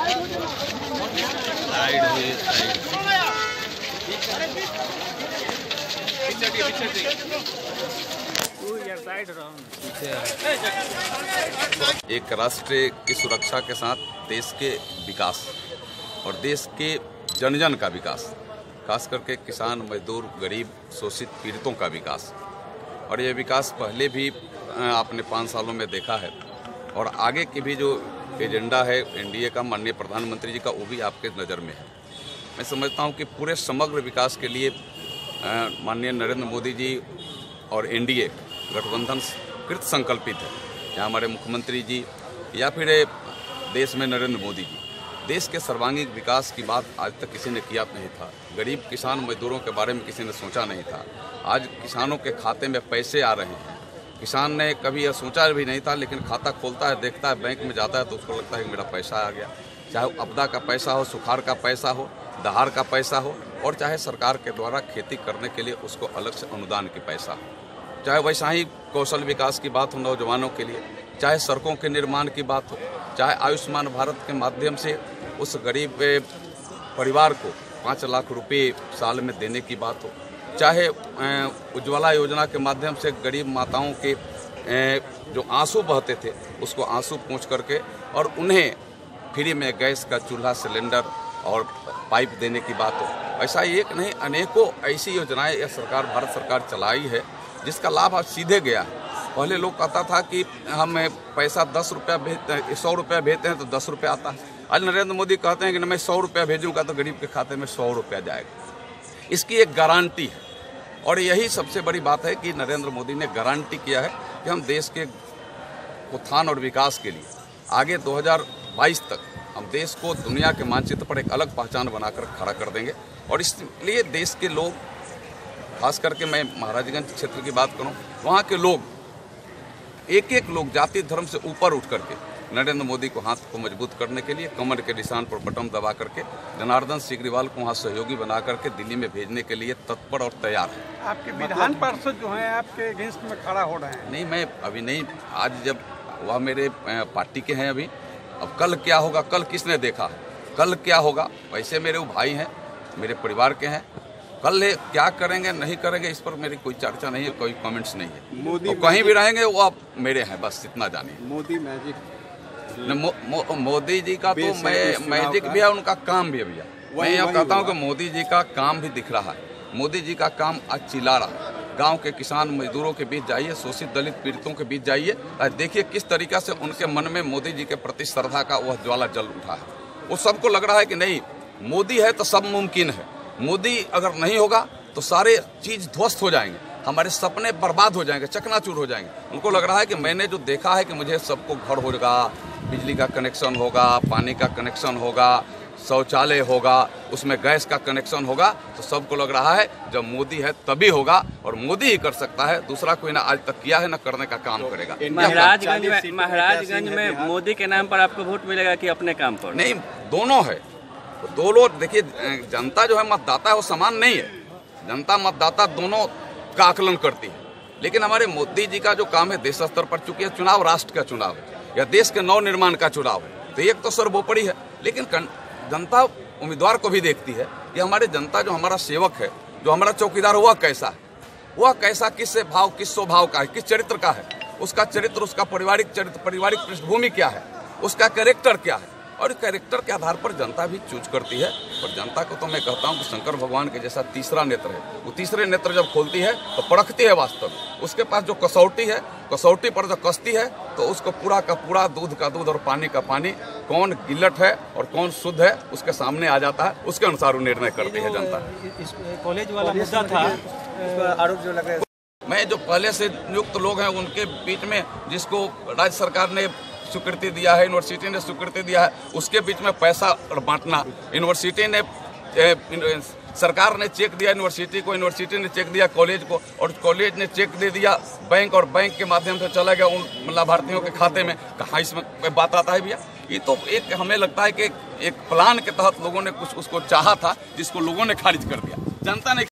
Side हुई एक राष्ट्र की सुरक्षा के साथ देश के विकास और देश के जन जन का विकास, खास करके किसान, मजदूर, गरीब, शोषित, पीड़ितों का विकास। और ये विकास पहले भी आपने 5 सालों में देखा है और आगे की भी जो एजेंडा है एनडीए का, माननीय प्रधानमंत्री जी का, वो भी आपके नज़र में है। मैं समझता हूँ कि पूरे समग्र विकास के लिए माननीय नरेंद्र मोदी जी और एनडीए गठबंधन कृत संकल्पित है। या हमारे मुख्यमंत्री जी या फिर देश में नरेंद्र मोदी जी, देश के सर्वांगीण विकास की बात आज तक किसी ने किया नहीं था। गरीब किसान मजदूरों के बारे में किसी ने सोचा नहीं था। आज किसानों के खाते में पैसे आ रहे हैं। किसान ने कभी यह सोचा भी नहीं था, लेकिन खाता खोलता है, देखता है, बैंक में जाता है तो उसको लगता है कि मेरा पैसा आ गया। चाहे आपदा का पैसा हो, सुखाड़ का पैसा हो, दहाड़ का पैसा हो, और चाहे सरकार के द्वारा खेती करने के लिए उसको अलग से अनुदान की पैसा हो, चाहे वैसा ही कौशल विकास की बात हो नौजवानों के लिए, चाहे सड़कों के निर्माण की बात हो, चाहे आयुष्मान भारत के माध्यम से उस गरीब परिवार को 5 लाख रुपए साल में देने की बात हो, चाहे उज्ज्वला योजना के माध्यम से गरीब माताओं के जो आंसू बहते थे उसको आंसू पोंछ करके और उन्हें फ्री में गैस का चूल्हा, सिलेंडर और पाइप देने की बात हो। ऐसा एक नहीं, अनेकों ऐसी योजनाएं यह सरकार, भारत सरकार चलाई है जिसका लाभ आज सीधे गया है। पहले लोग कहता था कि हम पैसा 10 रुपया भेजते हैं, 100 रुपया भेजते हैं तो 10 रुपया आता है। आज नरेंद्र मोदी कहते हैं कि मैं 100 रुपया भेजूंगा तो गरीब के खाते में 100 रुपया जाएगा। इसकी एक गारंटी है और यही सबसे बड़ी बात है कि नरेंद्र मोदी ने गारंटी किया है कि हम देश के उत्थान और विकास के लिए आगे 2022 तक हम देश को दुनिया के मानचित्र पर एक अलग पहचान बनाकर खड़ा कर देंगे। और इसलिए देश के लोग, खास करके मैं महाराजगंज क्षेत्र की बात करूं, वहाँ के लोग एक लोग जाति धर्म से ऊपर उठ करके नरेंद्र मोदी को हाथ को मजबूत करने के लिए कमर के निशान पर बटन दबा करके जनार्दन सिग्रीवाल को वहाँ सहयोगी बना करके दिल्ली में भेजने के लिए तत्पर और तैयार है। आपके विधान पार्षद जो हैं आपके अगेंस्ट में खड़ा हो रहे हैं? नहीं, मैं अभी नहीं, आज जब वह मेरे पार्टी के हैं अभी, अब कल क्या होगा, कल किसने देखा है, कल क्या होगा। वैसे मेरे वो भाई हैं, मेरे परिवार के हैं, कल क्या करेंगे नहीं करेंगे इस पर मेरी कोई चर्चा नहीं है, कोई कमेंट्स नहीं है। मोदी तो कहीं भी रहेंगे वो आप मेरे हैं, बस इतना जानिए। मोदी मैजिक मोदी जी का तो मैजिक भी है, उनका काम भी है भैया। मैं यह कहता हूँ कि मोदी जी का काम भी दिख रहा है। मोदी जी का काम आज चिल्ला रहा है। गांव के किसान मजदूरों के बीच जाइए, शोषित दलित पीड़ितों के बीच जाइए, देखिए किस तरीका से उनके मन में मोदी जी के प्रति श्रद्धा का वह ज्वाला जल उठा है। वो सबको लग रहा है कि नहीं, मोदी है तो सब मुमकिन है। मोदी अगर नहीं होगा तो सारे चीज ध्वस्त हो जाएंगे, हमारे सपने बर्बाद हो जाएंगे, चकनाचूर हो जाएंगे। उनको लग रहा है कि मैंने जो देखा है कि मुझे सबको घर होगा, बिजली का कनेक्शन होगा, पानी का कनेक्शन होगा, शौचालय होगा, उसमें गैस का कनेक्शन होगा, तो सबको लग रहा है जब मोदी है तभी होगा और मोदी ही कर सकता है, दूसरा कोई ना आज तक किया है ना करने का काम करेगा। महाराजगंज में मोदी के नाम पर आपको वोट मिलेगा कि अपने काम पर? नहीं, दोनों है। दो लोग देखिए, जनता जो है मतदाता है वो समान नहीं है। जनता मतदाता दोनों का आकलन करती है, लेकिन हमारे मोदी जी का जो काम है देश स्तर पर, चूंकि चुनाव राष्ट्र का चुनाव है या देश के नव निर्माण का चुनाव है, तो एक तो सर्वोपरि है। लेकिन जनता उम्मीदवार को भी देखती है कि हमारे जनता जो हमारा सेवक है, जो हमारा चौकीदार, वह कैसा है, वह कैसा, किस भाव, किस स्वभाव का है, किस चरित्र का है, उसका चरित्र, उसका पारिवारिक चरित्र, पारिवारिक पृष्ठभूमि क्या है, उसका कैरेक्टर क्या है। और कैरेक्टर के आधार पर जनता भी चूज करती है। और जनता को तो मैं कहता हूं कि शंकर भगवान के जैसा तीसरा नेत्र है, वो तीसरे नेत्र जब खोलती है तो परखती है वास्तव में। उसके पास जो कसौटी है, कसौटी पर जो कसती है तो उसको पूरा का पूरा, दूध का दूध और पानी का पानी, कौन गिल्लट है और कौन शुद्ध है उसके सामने आ जाता है, उसके अनुसार वो निर्णय करती है जनता। कॉलेज वाला मुद्दा था, आरोप जो लगा, मैं जो पहले से नियुक्त लोग हैं उनके बीच में, जिसको राज्य सरकार ने स्वीकृति दिया है, यूनिवर्सिटी ने स्वीकृति दिया है, उसके बीच में पैसा बांटना, यूनिवर्सिटी ने, सरकार ने चेक दिया यूनिवर्सिटी को, यूनिवर्सिटी ने चेक दिया कॉलेज को, और कॉलेज ने चेक दे दिया बैंक, और बैंक के माध्यम से चला गया उन लाभार्थियों के खाते में। कहाँ इसमें बात आता है भैया? ये तो एक, हमें लगता है कि एक प्लान के तहत लोगों ने कुछ उसको चाहा था, जिसको लोगों ने खारिज कर दिया, जनता ने